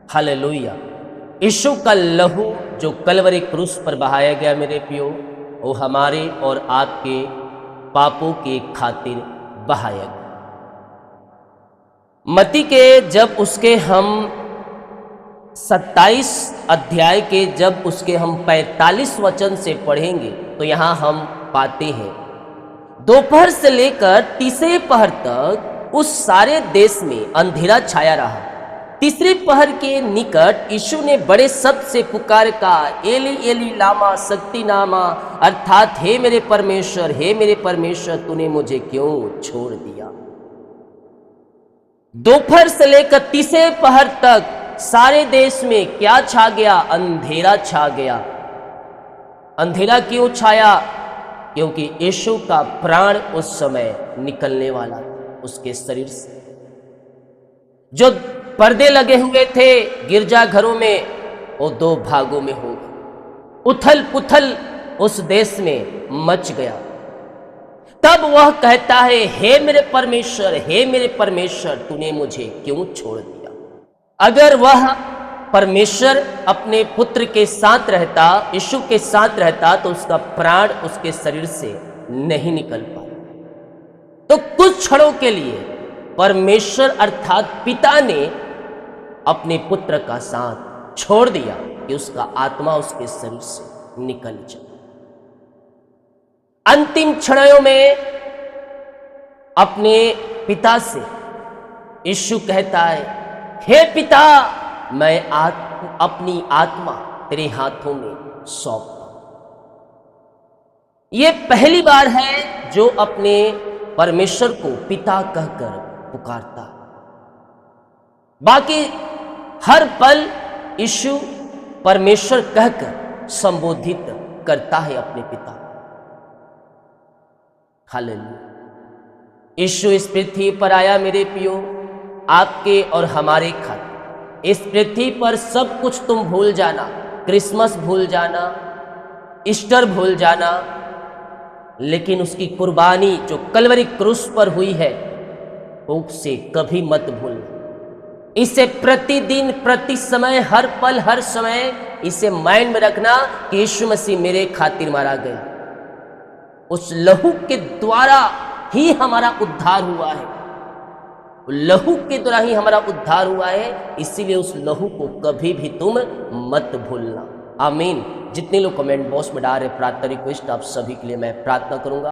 Hallelujah. यीशु का लहू जो कलवरी क्रूस पर बहाया गया मेरे पियो, वो हमारे और आपके पापों की खातिर बहाया गया। मत्ती के जब उसके हम 27 अध्याय के जब उसके हम 45 वचन से पढ़ेंगे तो यहाँ हम पाते हैं दोपहर से लेकर तीसरे पहर तक उस सारे देश में अंधेरा छाया रहा। तीसरे पहर के निकट यीशु ने बड़े शब्द से पुकार कहा, एली एली लामा शक्ति नामा, अर्थात हे मेरे परमेश्वर तूने मुझे क्यों छोड़ दिया। दोपहर से लेकर तीसरे पहर तक सारे देश में क्या छा गया? अंधेरा छा गया। अंधेरा क्यों छाया? क्योंकि यीशु का प्राण उस समय निकलने वाला था उसके शरीर से। जो पर्दे लगे हुए थे गिरजाघरों में, वो दो भागों में हो गए। उथल पुथल उस देश में मच गया। तब वह कहता है, हे मेरे परमेश्वर तूने मुझे क्यों छोड़ दिया। अगर वह परमेश्वर अपने पुत्र के साथ रहता, यीशु के साथ रहता, तो उसका प्राण उसके शरीर से नहीं निकल पाता। तो कुछ क्षणों के लिए परमेश्वर अर्थात पिता ने अपने पुत्र का साथ छोड़ दिया कि उसका आत्मा उसके शरीर से निकल जाए। अंतिम क्षणों में अपने पिता से यीशु कहता है, हे पिता, मैं अपनी आत्मा तेरे हाथों में सौंपता हूं। यह पहली बार है जो अपने परमेश्वर को पिता कहकर पुकारता। बाकी हर पल यीशु परमेश्वर कहकर संबोधित करता है अपने पिता। हालेलुया। यीशु इस पृथ्वी पर आया मेरे पियो, आपके और हमारे खातिर। इस पृथ्वी पर सब कुछ तुम भूल जाना, क्रिसमस भूल जाना, ईस्टर भूल जाना, लेकिन उसकी कुर्बानी जो कलवरी क्रूस पर हुई है उसे कभी मत भूलना। इसे प्रतिदिन, प्रति समय, हर पल, हर समय इसे माइंड में रखना कि यीशु मसीह मेरे खातिर मारा गया। उस लहू के द्वारा ही हमारा उद्धार हुआ है। लहू के द्वारा ही हमारा उद्धार हुआ है, इसीलिए उस लहू को कभी भी तुम मत भूलना। आमीन। जितने लोग कमेंट बॉक्स में डाल रहे प्रार्थना रिक्वेस्ट, आप सभी के लिए मैं प्रार्थना करूंगा।